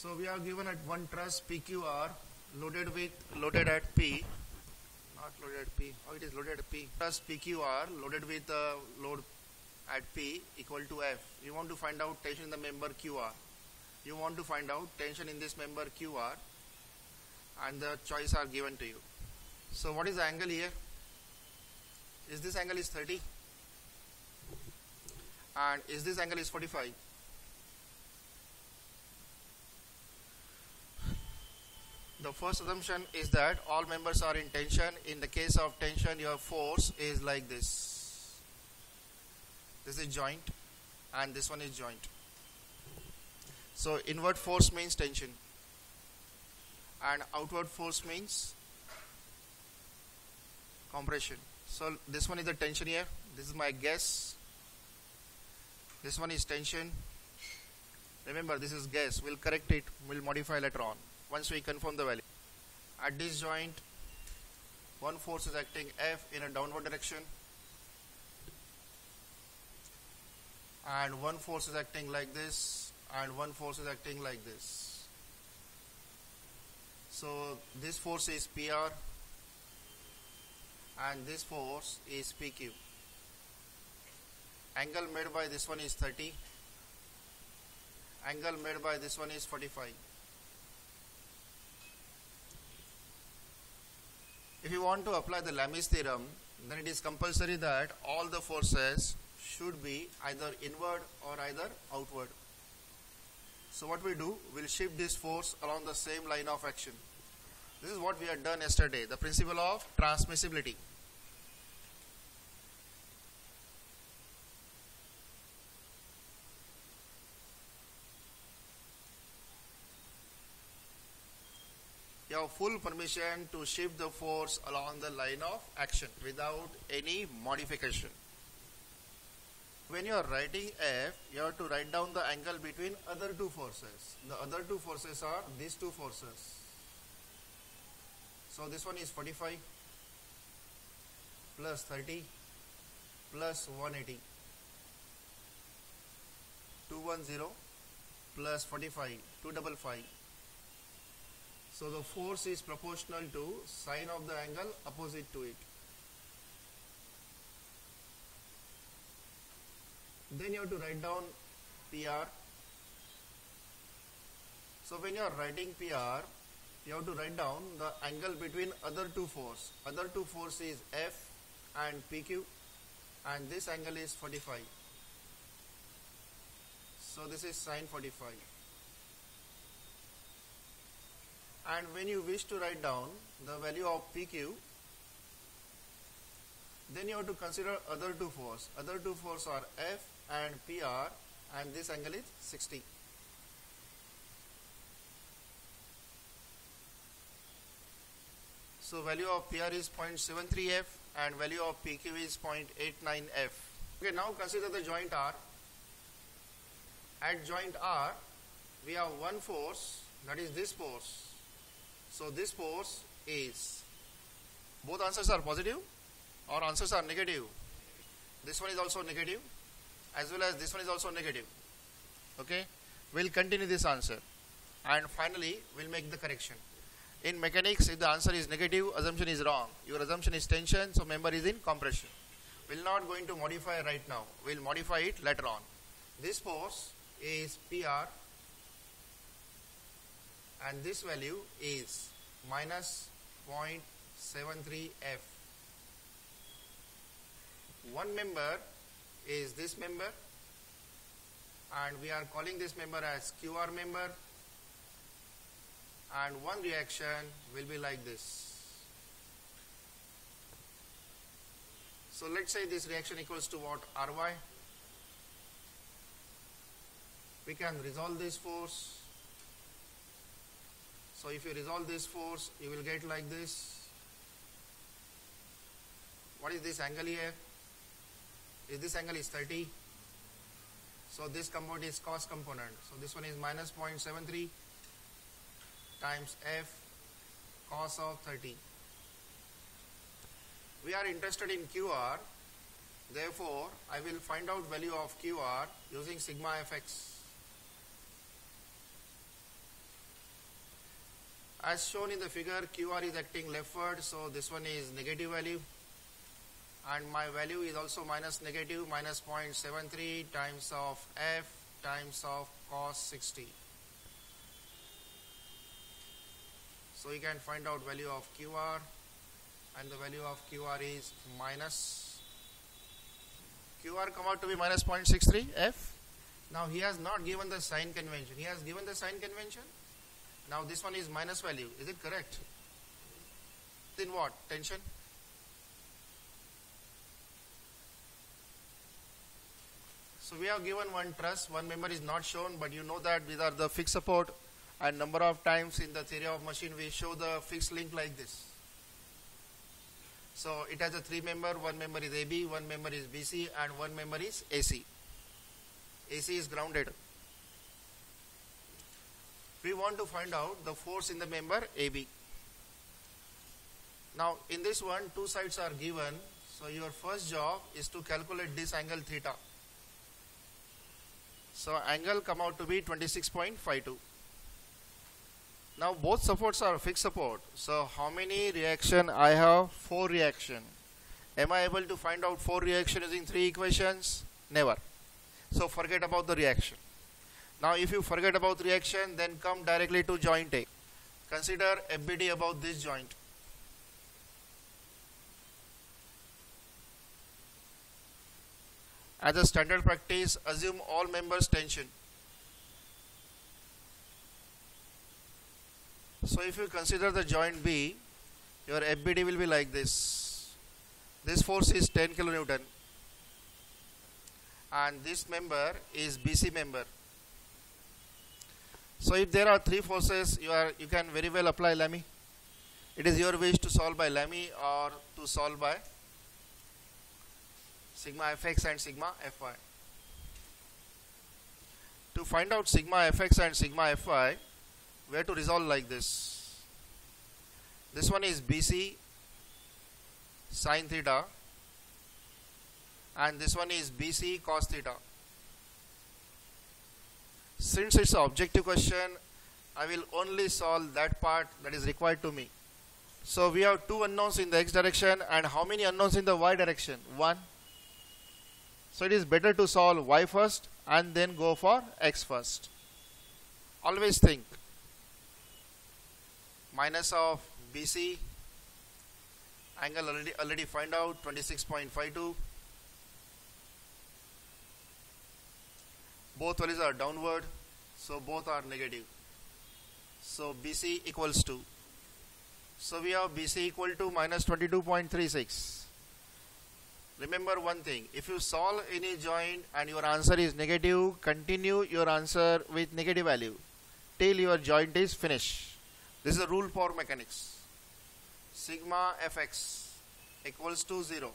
So we are given at one truss PQR loaded at P, not loaded at P. Oh, it is loaded at P. Truss PQR loaded with load at P equal to F. You want to find out tension in the member QR. You want to find out tension in this member QR, and the choice are given to you. So what is the angle here? Is this angle is 30? And is this angle is 45? The first assumption is that all members are in tension. In the case of tension, your force is like this. This is joint and this one is joint. So inward force means tension and outward force means compression. So this one is the tension here. This is my guess. This one is tension. Remember, this is guess. We'll correct it. We'll modify later on once we confirm the value. At this joint, one force is acting F in a downward direction and one force is acting like this and one force is acting like this. So this force is PR and this force is PQ. Angle made by this one is 30. Angle made by this one is 45. If you want to apply the Lami's theorem, then it is compulsory that all the forces should be either inward or either outward. So what we do, we'll shift this force along the same line of action. This is what we had done yesterday, the principle of transmissibility. You have full permission to shift the force along the line of action without any modification. When you are writing F, you have to write down the angle between other two forces. The other two forces are these two forces. So this one is 45 plus 30 plus 180. 210 plus 45, 255. So the force is proportional to sine of the angle opposite to it. Then you have to write down PR. So when you are writing PR, you have to write down the angle between other two force. Other two force is F and PQ, and this angle is 45. So this is sine 45. And when you wish to write down the value of PQ, then you have to consider other two force. Other two force are F and PR, and this angle is 60. So value of PR is 0.73 F and value of PQ is 0.89 F. Okay, now consider the joint R. At joint R, we have one force, that is this force. So this force is, both answers are positive or answers are negative. This one is also negative as well as this one is also negative. Okay, we'll continue this answer and finally we'll make the correction. In mechanics, if the answer is negative, assumption is wrong. Your assumption is tension, so member is in compression. We're not going to modify right now. We'll modify it later on. This force is PR and this value is minus 0.73 F. One member is this member and we are calling this member as QR member, and one reaction will be like this. So let's say this reaction equals to what? Ry. We can resolve this force. So if you resolve this force, you will get like this. What is this angle here? This angle is 30. So this component is cos component. So this one is minus 0.73 times F cos of 30. We are interested in QR. Therefore, I will find out value of QR using sigma fx. As shown in the figure, QR is acting leftward, so this one is negative value, and my value is also minus negative, minus 0.73 times of F times of cos 60. So you can find out value of QR, and the value of QR is minus, QR come out to be minus 0.63 F. Now he has not given the sign convention, he has given the sign convention. Now this one is minus value, is it correct? Then what? Tension? So we have given one truss, one member is not shown, but you know that these are the fixed support, and number of times in the theory of machine we show the fixed link like this. So it has a three member, one member is AB, one member is BC, and one member is AC. AC is grounded. We want to find out the force in the member AB. Now in this one, two sides are given, so your first job is to calculate this angle theta. So angle come out to be 26.52. Now both supports are fixed support. So how many reaction I have? 4 reaction. Am I able to find out 4 reaction using 3 equations? Never. So forget about the reaction. Now if you forget about reaction, then come directly to joint A. Consider FBD about this joint. As a standard practice, assume all members tension. So if you consider the joint B, your FBD will be like this. This force is 10 kilonewton, and this member is BC member. So if there are 3 forces, you can very well apply Lamy. It is your wish to solve by Lamy or to solve by sigma fx and sigma fy. To find out sigma fx and sigma fy, we have to resolve like this. This one is BC sin theta, and this one is BC cos theta. Since it's an objective question, I will only solve that part that is required to me. So we have 2 unknowns in the x direction, and how many unknowns in the y direction? 1. So it is better to solve y first and then go for x first. Always think minus of BC, angle already find out, 26.52. Both values are downward, so both are negative. So BC equals to, so we have BC equal to minus 22.36. Remember one thing, if you solve any joint and your answer is negative, continue your answer with negative value till your joint is finished. This is a rule for mechanics. Sigma fx equals to 0.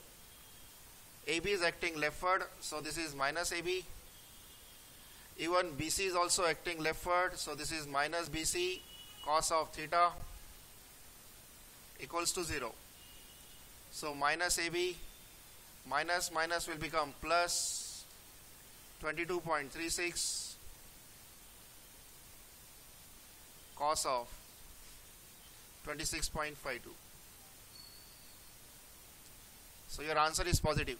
AB is acting leftward, so this is minus AB. Even BC is also acting leftward, so this is minus BC cos of theta equals to 0. So minus AB minus minus will become plus 22.36 cos of 26.52. So your answer is positive.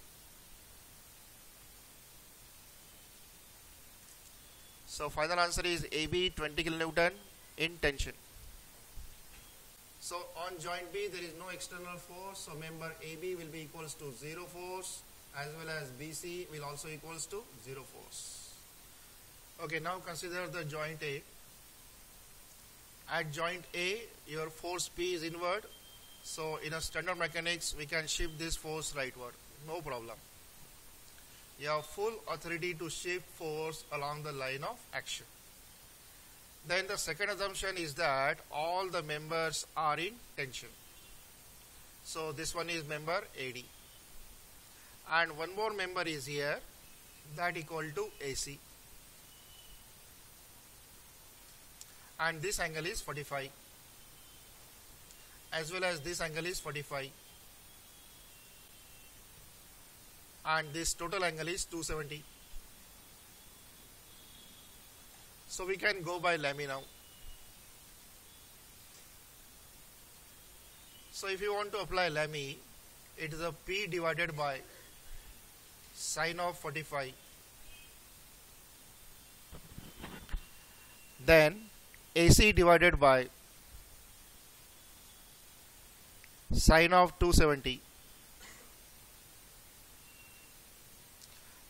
So final answer is AB 20 kilonewton in tension. So on joint B there is no external force, so member AB will be equals to 0 force, as well as BC will also equals to 0 force. Okay, now consider the joint A. At joint A, your force P is inward, so in a standard mechanics we can shift this force rightward, no problem. You have full authority to shift force along the line of action. Then the second assumption is that all the members are in tension. So this one is member AD. And one more member is here, that equal to AC. And this angle is 45. As well as this angle is 45. And this total angle is 270. So we can go by Lamy now. So if you want to apply Lamy, it is a P divided by sine of 45, then AC divided by sine of 270,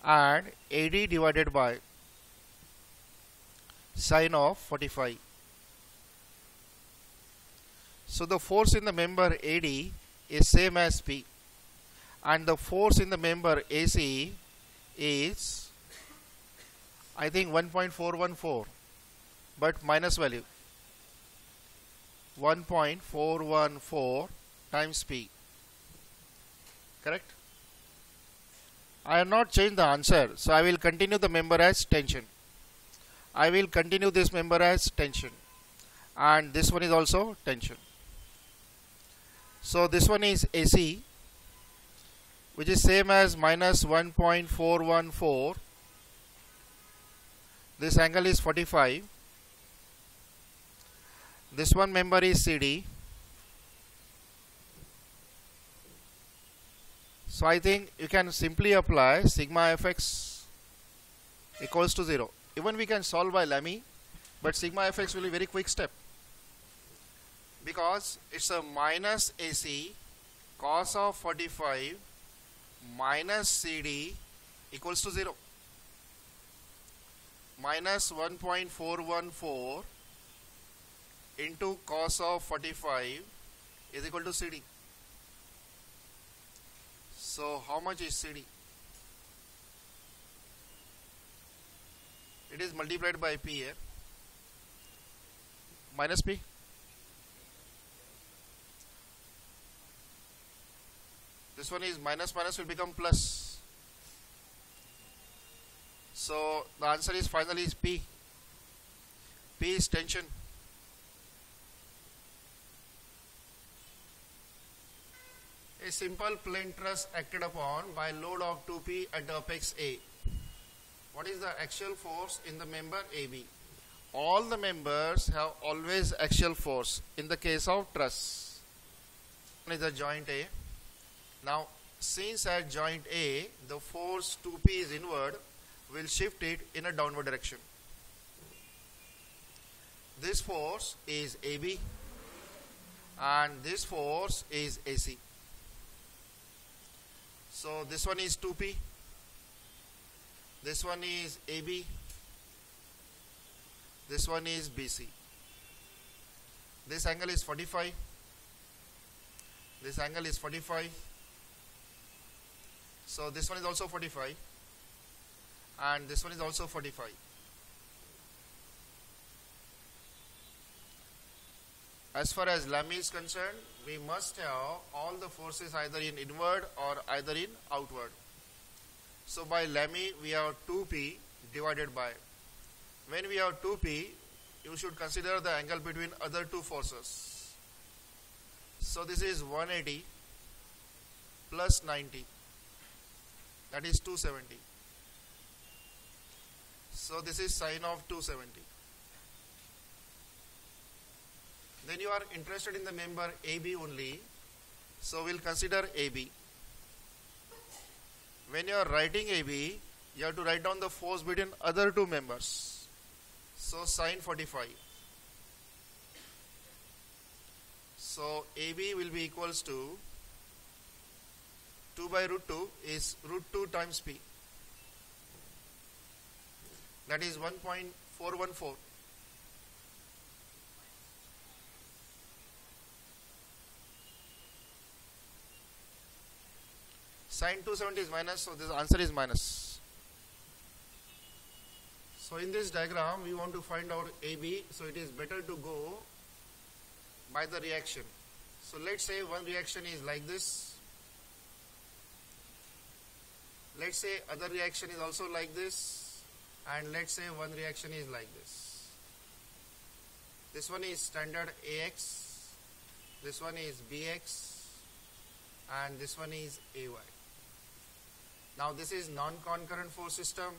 and AD divided by sine of 45. So the force in the member AD is same as P, and the force in the member AC is, I think, 1.414, but minus value 1.414 times P. Correct? I have not changed the answer, so I will continue the member as tension. I will continue this member as tension, and this one is also tension. So this one is AC, which is same as minus 1.414. This angle is 45. This one member is CD. So I think you can simply apply sigma fx equals to 0. Even we can solve by Lamy, but sigma fx will be a very quick step, because it's a minus AC cos of 45 minus CD equals to 0. Minus 1.414 into cos of 45 is equal to CD. So how much is CD? It is multiplied by P here. Minus P. This one is minus minus will become plus. So the answer is finally is P. P is tension. A simple plain truss acted upon by load of 2P at the apex A. What is the axial force in the member AB? All the members have always axial force in the case of truss. One is the joint A. Now, since at joint A the force 2P is inward, we'll shift it in a downward direction. This force is AB and this force is AC. So this one is 2P, this one is AB, this one is BC. This angle is 45, this angle is 45. So this one is also 45 and this one is also 45. As far as Lamy is concerned, we must have all the forces either in inward or either in outward. So by Lamy we have 2P divided by. When we have 2P, you should consider the angle between other two forces. So this is 180 plus 90. That is 270. So this is sine of 270. Then you are interested in the member AB only. So we'll consider AB. When you are writing AB, you have to write down the force between other two members. So sine 45. So AB will be equals to 2 by root 2 is root 2 times P. That is 1.414. Sine 270 is minus, so this answer is minus. So in this diagram, we want to find out AB, so it is better to go by the reaction. So let's say one reaction is like this. Let's say other reaction is also like this, and let's say one reaction is like this. This one is standard AX, this one is BX, and this one is AY. Now this is non-concurrent force system,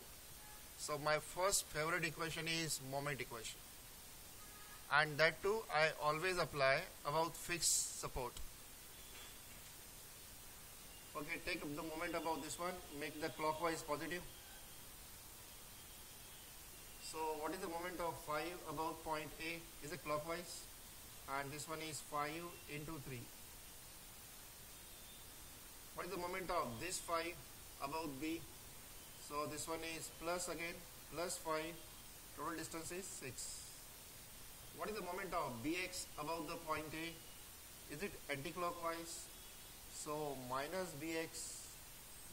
so my first favorite equation is moment equation, and that too I always apply about fixed support. Okay, take the moment about this one, make that clockwise positive. So what is the moment of 5 about point A? Is it clockwise? And this one is 5 into 3. What is the moment of this 5 about B? So this one is plus again, plus 5, total distance is 6. What is the moment of Bx about the point A? Is it anti-clockwise? So minus Bx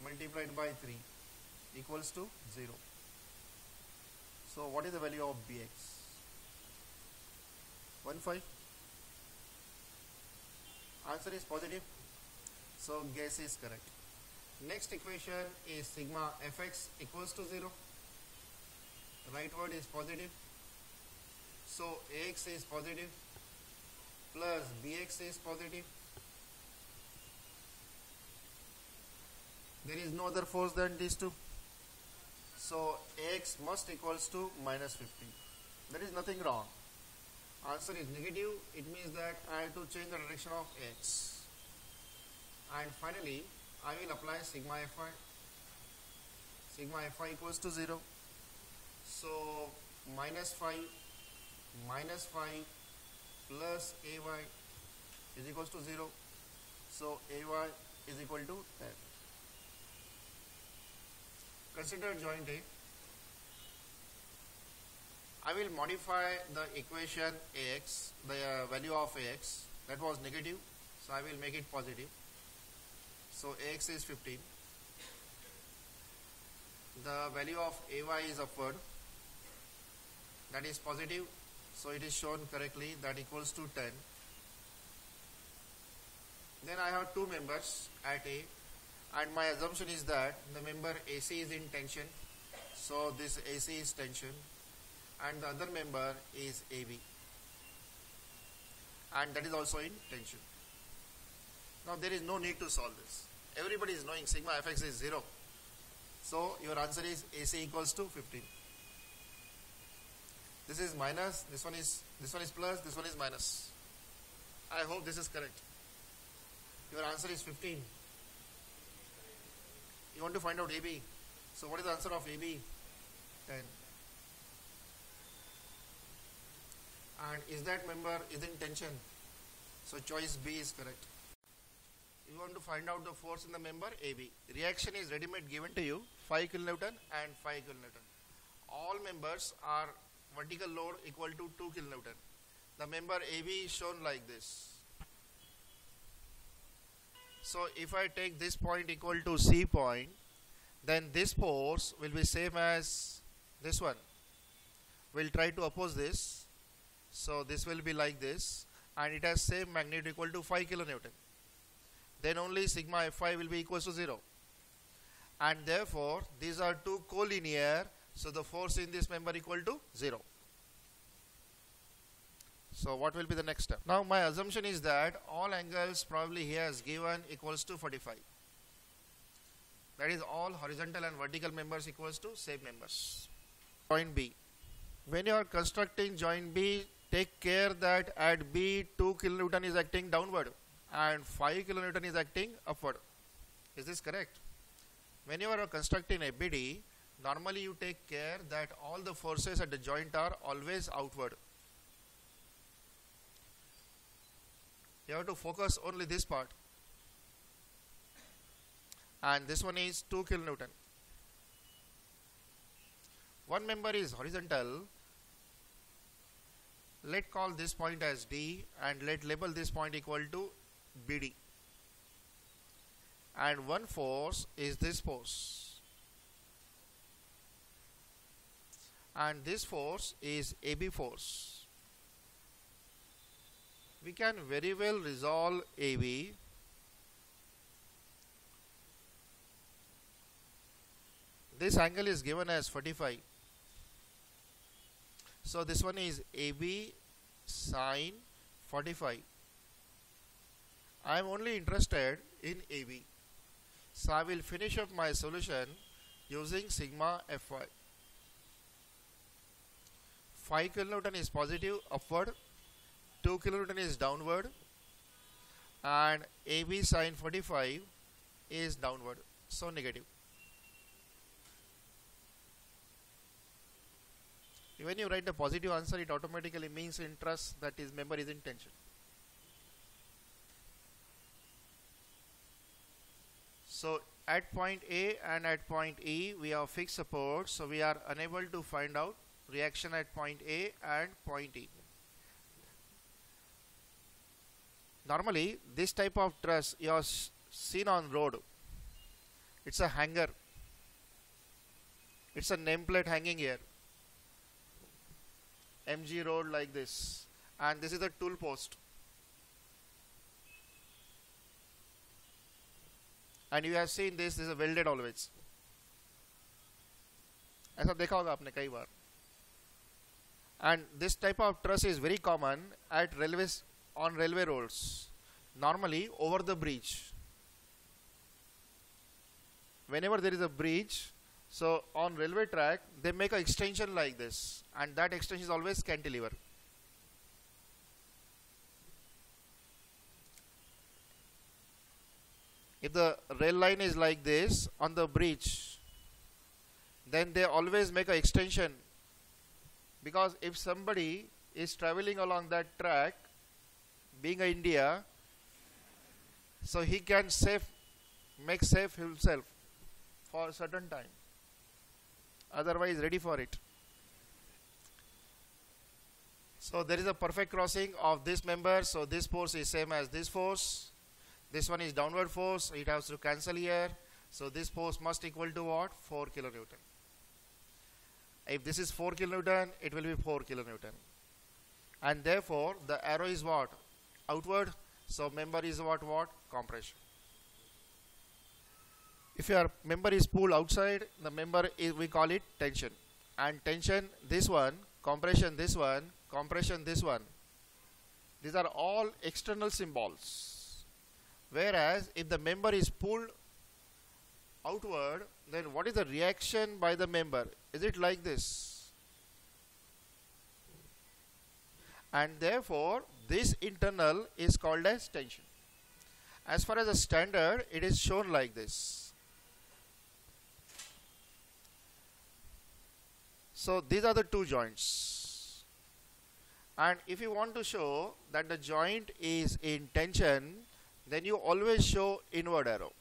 multiplied by 3 equals to 0. So what is the value of Bx? 1,5. Answer is positive. So guess is correct. Next equation is sigma fx equals to 0. Right word is positive. So ax is positive plus bx is positive. There is no other force than these two. So ax must equals to minus 50. There is nothing wrong. Answer is negative. It means that I have to change the direction of x. And finally, I will apply sigma fi. Sigma fi equals to 0. So minus 5 plus ay is equals to 0. So ay is equal to 10. Consider joint A. I will modify the equation ax, the value of ax, that was negative, so I will make it positive. So ax is 15. The value of ay is upward, that is positive, so it is shown correctly, that equals to 10. Then I have two members at A, and my assumption is that the member AC is in tension, so this AC is tension, and the other member is AB, and that is also in tension. Now there is no need to solve this. Everybody is knowing sigma fx is 0. So your answer is AC equals to 15. This is minus, this one is plus, this one is minus. I hope this is correct. Your answer is 15. You want to find out AB. So what is the answer of AB? 10. And is that member is in tension? So choice B is correct. You want to find out the force in the member AB. Reaction is ready-made given to you, 5 kilonewton and 5 kilonewton. All members are vertical load equal to 2 kilonewton. The member AB is shown like this. So if I take this point equal to C point, then this force will be same as this one. We'll try to oppose this. So this will be like this, and it has same magnitude equal to 5 kilonewton. Then only sigma Fi will be equals to 0. And therefore, these are two collinear, so the force in this member equal to 0. So what will be the next step? Now my assumption is that all angles probably here is given equals to 45. That is all horizontal and vertical members equals to same members. Joint B. When you are constructing joint B, take care that at B 2 kilonewton is acting downward and 5 kilonewton is acting upward. Is this correct? When you are constructing FBD, normally you take care that all the forces at the joint are always outward. You have to focus only this part. And this one is 2 kilonewton. One member is horizontal. Let call this point as D and let label this point equal to BD. And one force is this force. And this force is AB force. We can very well resolve AB. This angle is given as 45. So this one is AB sine 45. I am only interested in AB. So I will finish up my solution using sigma Fy. 5 kilonewton is positive upward, 2 kilonewton is downward, and AB sine 45 is downward, so negative. When you write the positive answer, it automatically means in truss, that is member is in tension. So at point A and at point E we have fixed support, so we are unable to find out reaction at point A and point E. Normally this type of truss you have seen on road. It's a hanger, it's a nameplate hanging here, MG road like this, and this is a tool post. And you have seen this is a welded always. ऐसा देखा होगा आपने कई बार. And this type of truss is very common at railways, on railway roads, normally over the bridge. Whenever there is a bridge, so on railway track they make an extension like this, and that extension is always cantilever. If the rail line is like this on the bridge, then they always make an extension, because if somebody is traveling along that track, being in India, so he can make safe himself for a certain time, otherwise ready for it. So there is a perfect crossing of this member, so this force is same as this force. This one is downward force, it has to cancel here, so this force must equal to what? 4 kilonewton. If this is 4 kilonewton, it will be 4 kilonewton, and therefore the arrow is what? Outward, so member is what? Compression. If your member is pulled outside, the member is, we call it tension, and tension this one, compression this one, compression this one. These are all external symbols. Whereas if the member is pulled outward, then what is the reaction by the member? Is it like this? And therefore this internal is called as tension. As far as the standard, it is shown like this. So these are the two joints, and if you want to show that the joint is in tension, then you always show inward arrow,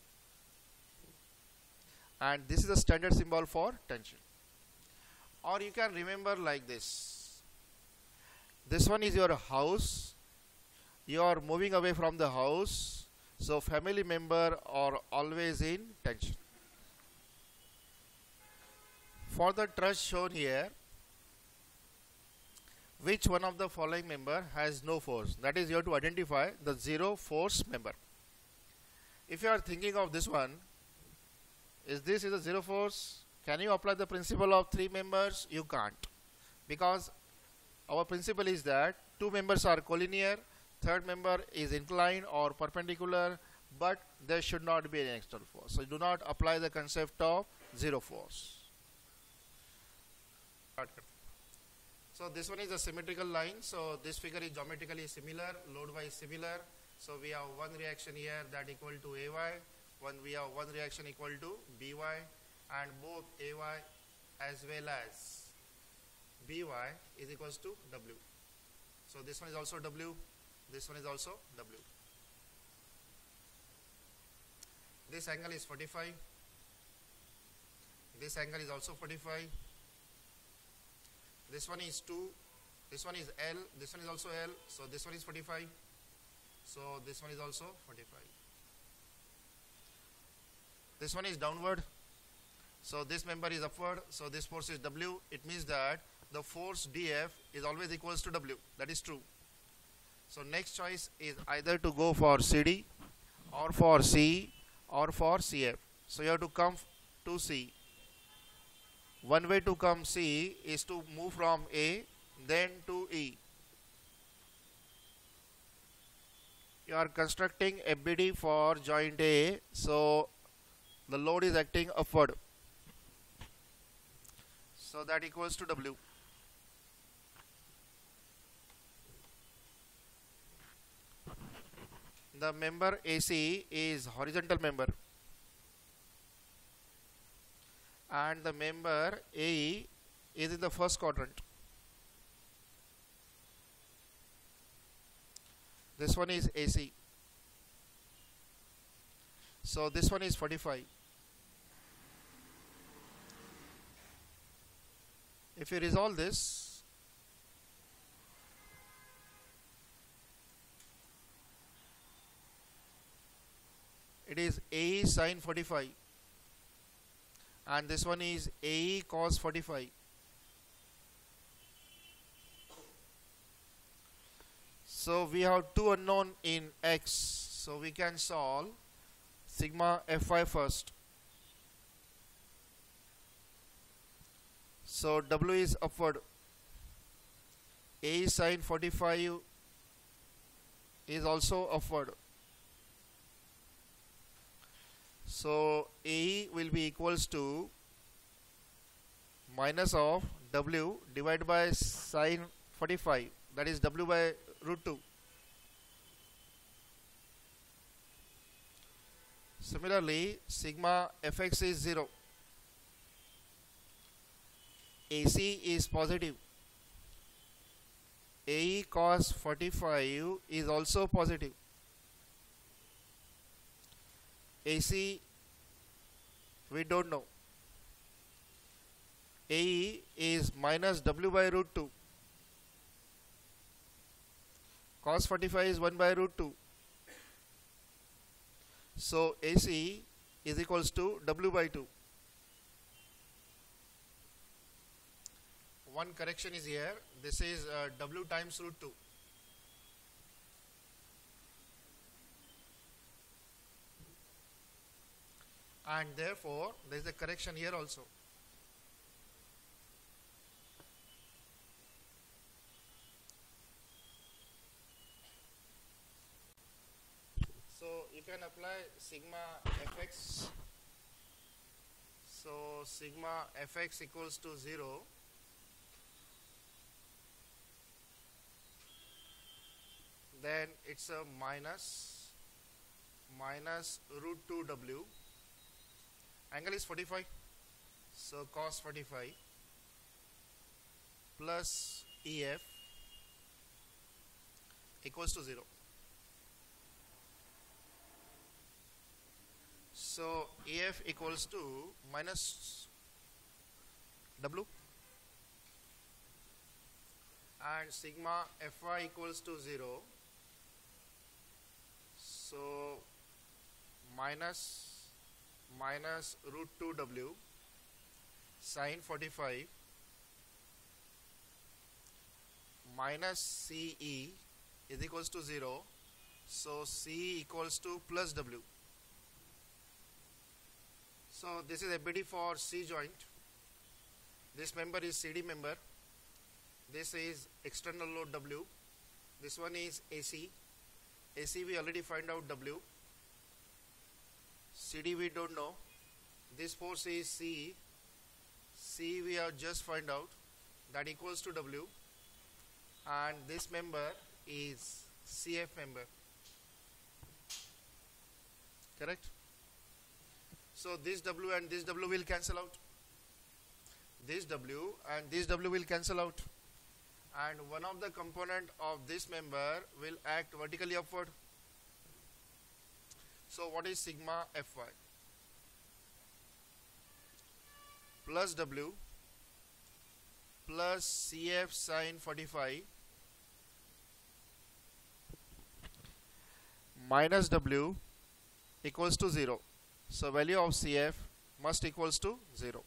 and this is a standard symbol for tension. Or you can remember like this. This one is your house, you are moving away from the house, so family member are always in tension. For the truss shown here, which one of the following member has no force? That is, you have to identify the zero force member. If you are thinking of this one, this is a zero force, can you apply the principle of three members? You can't, because our principle is that two members are collinear, third member is inclined or perpendicular, but there should not be any external force. So do not apply the concept of zero force. So this one is a symmetrical line, so this figure is geometrically similar, load wise similar. So we have one reaction here that equal to AY, we have one reaction equal to BY, and both AY as well as BY is equals to W. So this one is also W, this one is also W. This angle is 45, this angle is also 45. This one is 2, this one is L, this one is also L, so this one is 45, so this one is also 45. This one is downward, so this member is upward, so this force is W. It means that the force DF is always equals to W. That is true. So next choice is either to go for CD or for C or for CF. So you have to come to C. One way to come C is to move from A then to E. You are constructing FBD for joint A, so the load is acting upward, so that equals to W. The member AC is horizontal member, and the member AE is in the first quadrant. This one is AC. So this one is 45. If you resolve this, it is AE sine 45 and this one is AE cos 45. So we have two unknown in X, so we can solve sigma Fy first. So W is upward. AE sine 45 is also upward. So AE will be equals to minus of W divided by sine 45, that is W by root 2. Similarly, sigma Fx is 0. AC is positive. AE cos 45 is also positive. AC we don't know. AE is minus W by root 2. Cos 45 is 1 by root 2. So AC is equals to W by 2. One correction is here. This is W times root 2. And therefore there is a correction here also. So you can apply sigma Fx. So sigma Fx equals to 0. Then it's a minus root 2W. Angle is 45. So cos 45 plus EF equals to 0. So EF equals to minus W and sigma Fy equals to 0. So minus root 2W sine 45 minus CE is equals to 0. So C equals to plus W. So this is FBD for C joint. This member is CD member. This is external load W. This one is AC. AC we already find out W. CD we don't know. This force is C. C we have just find out, that equals to W. And this member is CF member. Correct? So this W and this W will cancel out. This W and this W will cancel out. And one of the component of this member will act vertically upward. So what is sigma Fy? Plus W plus CF sine 45 minus W equals to 0. So value of CF must equals to 0.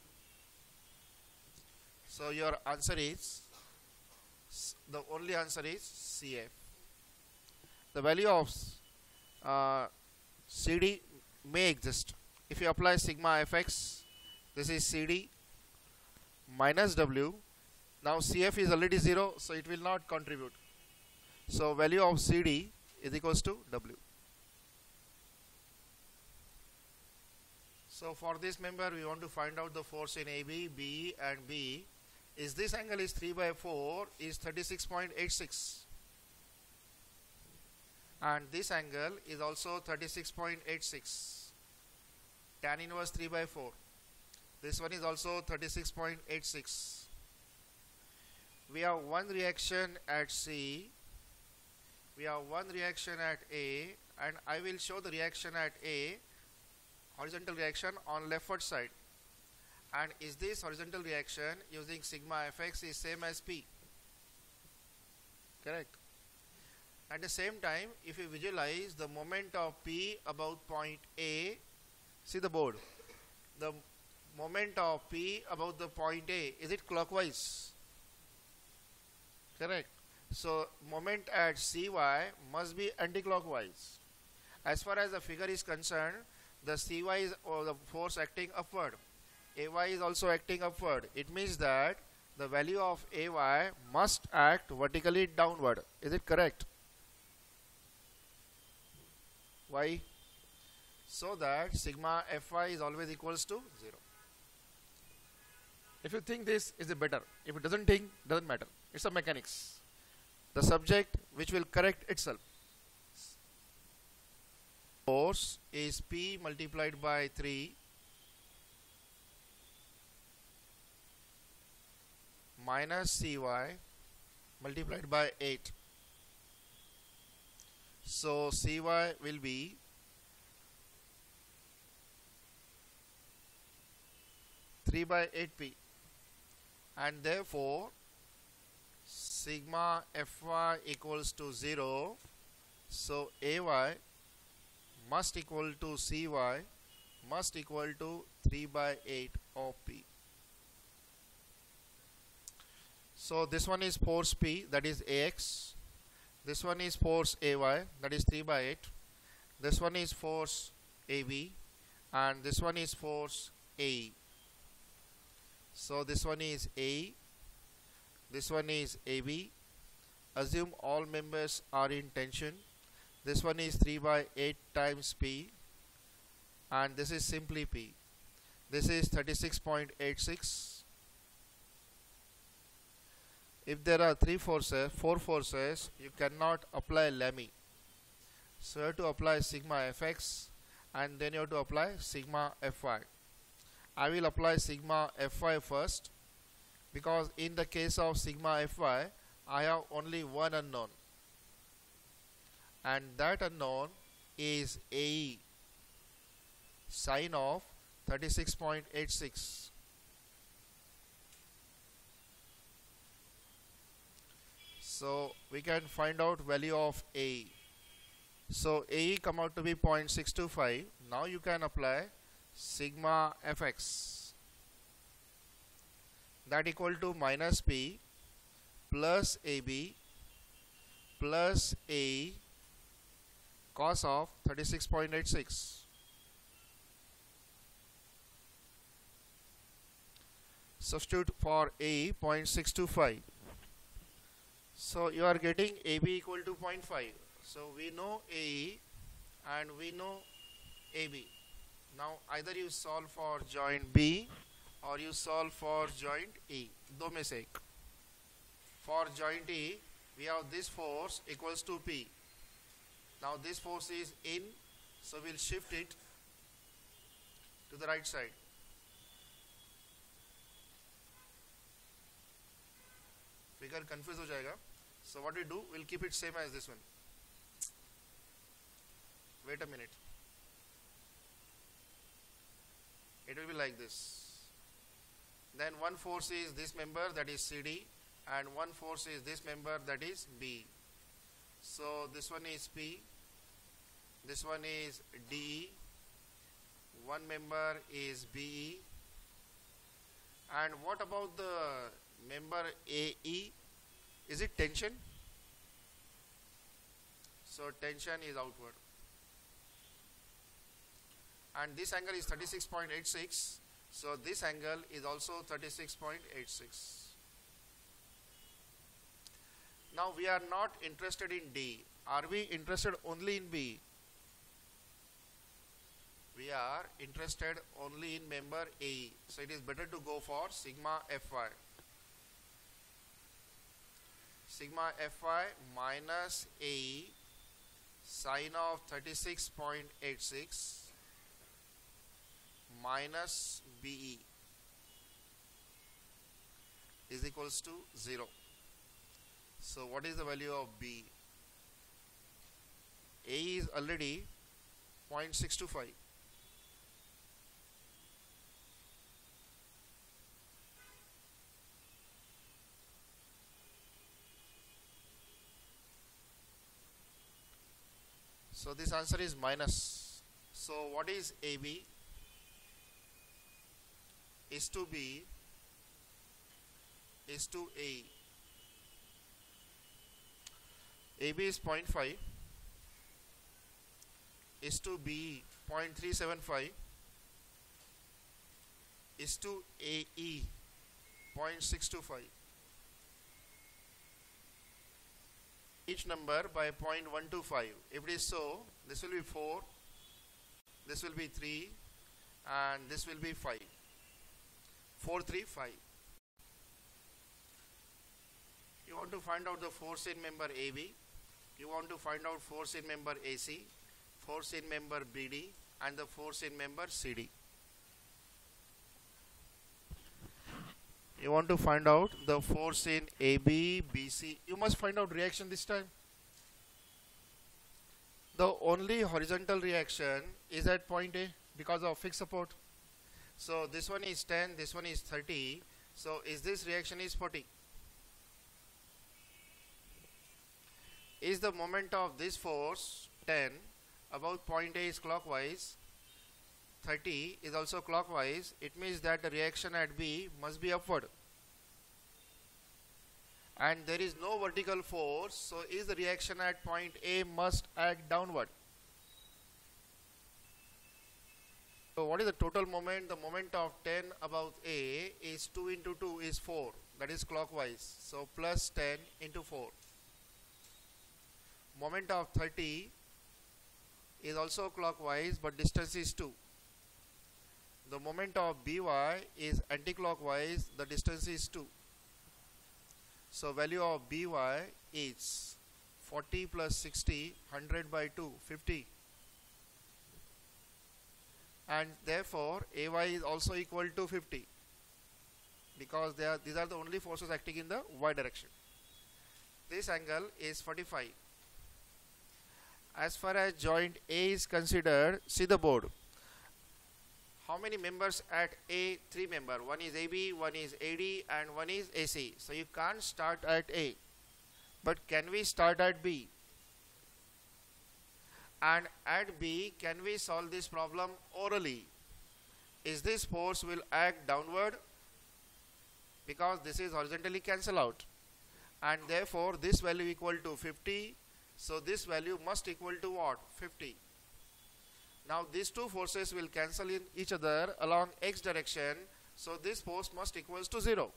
So your answer is, the only answer is CF. The value of CD may exist. If you apply sigma Fx, this is CD minus W. Now CF is already 0, so it will not contribute. So value of CD is equals to W. So for this member we want to find out the force in AB, BE and BE. Is this angle is 3 by 4 is 36.86. And this angle is also 36.86. Tan inverse 3 by 4. This one is also 36.86. We have one reaction at C, we have one reaction at A, and I will show the reaction at A, horizontal reaction on leftward side. And is this horizontal reaction using sigma fx is same as P? Correct. At the same time, if you visualize the moment of P about point A, see the board. The moment of P about the point A, is it clockwise? Correct. So moment at Cy must be anti-clockwise. As far as the figure is concerned, the Cy is or the force acting upward. Ay is also acting upward. It means that the value of Ay must act vertically downward. Is it correct? Why? So that sigma Fy is always equals to 0. If you think this is a better, if it doesn't think, doesn't matter. It's a mechanics. The subject which will correct itself. Force is P multiplied by 3 minus Cy multiplied by 8. So Cy will be 3 by 8P, and therefore sigma Fy equals to 0. So Ay must equal to Cy must equal to 3 by 8 of P. So this one is force P, that is Ax. This one is force Ay, that is 3 by 8. This one is force AB, and this one is force A. So this one is A, this one is AB. Assume all members are in tension. This one is 3 by 8 times P, and this is simply P. This is 36.86. If there are four forces, you cannot apply Lamy. So you have to apply sigma Fx, and then you have to apply sigma Fy. I will apply sigma Fy first, because in the case of sigma Fy, I have only one unknown, and that unknown is Ae, sine of 36.86. So we can find out value of Ae. So Ae come out to be 0.625. Now you can apply sigma Fx, that equal to minus P plus AB plus A cos of 36.86. Substitute for A 0.625. So you are getting AB equal to 0.5. So we know AE and we know AB. Now either you solve for joint B or you solve for joint E. दो में से एक. For joint E, we have this force equals to P. Now this force is in, so we'll shift it to the right side. Figure confused हो जाएगा. So what we do, we'll keep it same as this one. Wait a minute. It will be like this. Then one force is this member, that is CD, and one force is this member, that is B. So this one is P, this one is D, one member is BE, and what about the member AE? Is it tension? So tension is outward. And this angle is 36.86. So this angle is also 36.86. Now we are not interested in D. Are we interested only in B? We are interested only in member AE. So it is better to go for sigma Fy. Sigma Fy minus AE sine of 36.86 minus BE. is equals to 0. So what is the value of B? A is already 0.625. So this answer is minus. So what is AB? Is to B is to A. AB is 0.5, is to B 0.375, is to AE 0.625. Each number by 0.125. If it is so, this will be 4, this will be 3, and this will be 5. 4, 3, 5. You want to find out the force in member AB, you want to find out force in member AC, force in member BD, and the force in member CD. You want to find out the force in AB, BC. You must find out reaction this time. The only horizontal reaction is at point A because of fixed support. So this one is 10, this one is 30. So is this reaction is 40? Is the moment of this force 10, about point A is clockwise, 30 is also clockwise, it means that the reaction at B must be upward. And there is no vertical force, so is the reaction at point A must act downward. So what is the total moment? The moment of 10 about A is 2 into 2 is 4, that is clockwise. So plus 10 into 4. Moment of 30 is also clockwise, but distance is 2. The moment of BY is anti-clockwise, the distance is 2. So value of BY is 40 plus 60, 100 by 2, 50. And therefore AY is also equal to 50, because these are the only forces acting in the Y direction. This angle is 45. As far as joint A is considered, see the board. How many members at A? 3 members. One is AB, one is AD, and one is AC. So you can't start at A. But can we start at B? And at B, can we solve this problem orally? Is this force will act downward? Because this is horizontally cancel out. And therefore, this value equal to 50. So this value must equal to what? 50. Now these two forces will cancel in each other along x direction. So this force must equals to 0.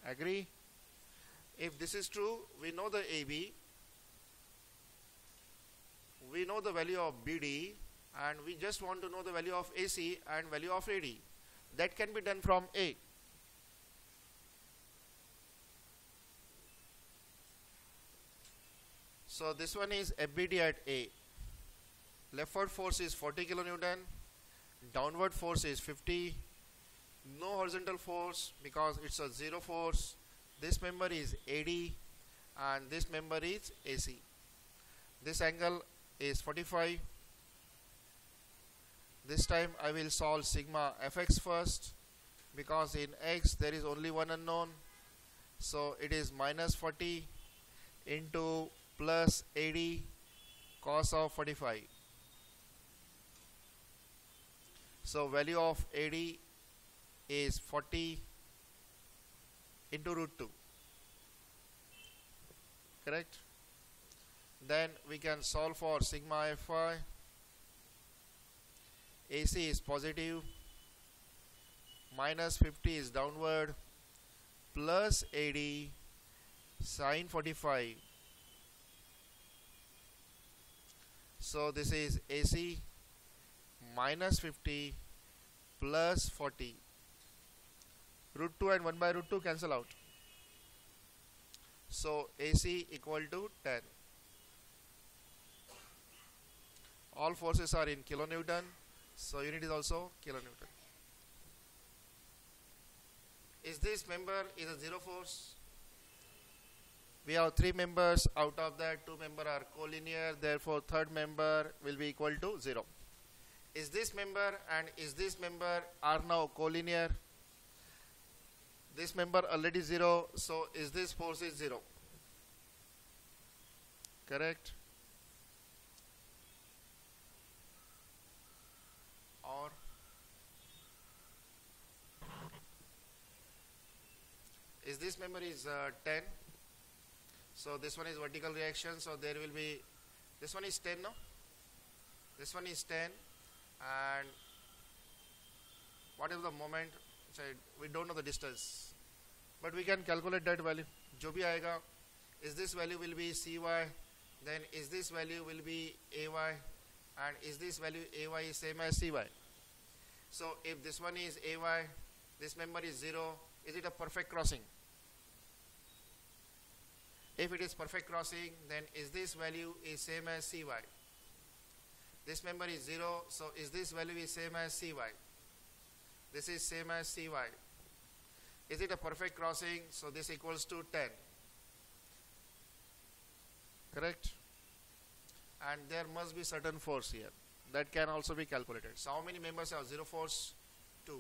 Agree? If this is true, we know the AB, we know the value of BD, and we just want to know the value of AC and value of AD. That can be done from A. So this one is FBD at A. Leftward force is 40 kilonewton, downward force is 50. No horizontal force because it's a 0 force. This member is AD and this member is AC. This angle is 45. This time I will solve sigma fx first, because in x there is only one unknown. So it is minus 40 into plus 80 cos of 45. So value of AD is 40 into root 2. Correct? Then we can solve for sigma Fy. AC is positive, minus 50 is downward, plus 80 sin 45. So this is AC minus 50 plus 40. Root 2 and 1 by root 2 cancel out. So AC equal to 10. All forces are in kilonewton, so unit is also kilonewton. Is this member is a zero force? We have three members, out of that two members are collinear, therefore third member will be equal to 0. Is this member and is this member are now collinear? This member already 0, so is this force is 0? Correct? Or is this member is 10? So this one is vertical reaction, so there will be, this one is 10, no? This one is 10, and what is the moment? We don't know the distance, but we can calculate that value. जो भी आएगा, is this value will be cy, then is this value will be ay, and is this value ay is same as cy. So if this one is ay, this member is 0, is it a perfect crossing? If it is perfect crossing, then is this value is same as cy? This member is 0, so is this value is same as cy? This is same as cy. Is it a perfect crossing? So this equals to 10. Correct? And there must be certain force here. That can also be calculated. So how many members have 0 force? 2.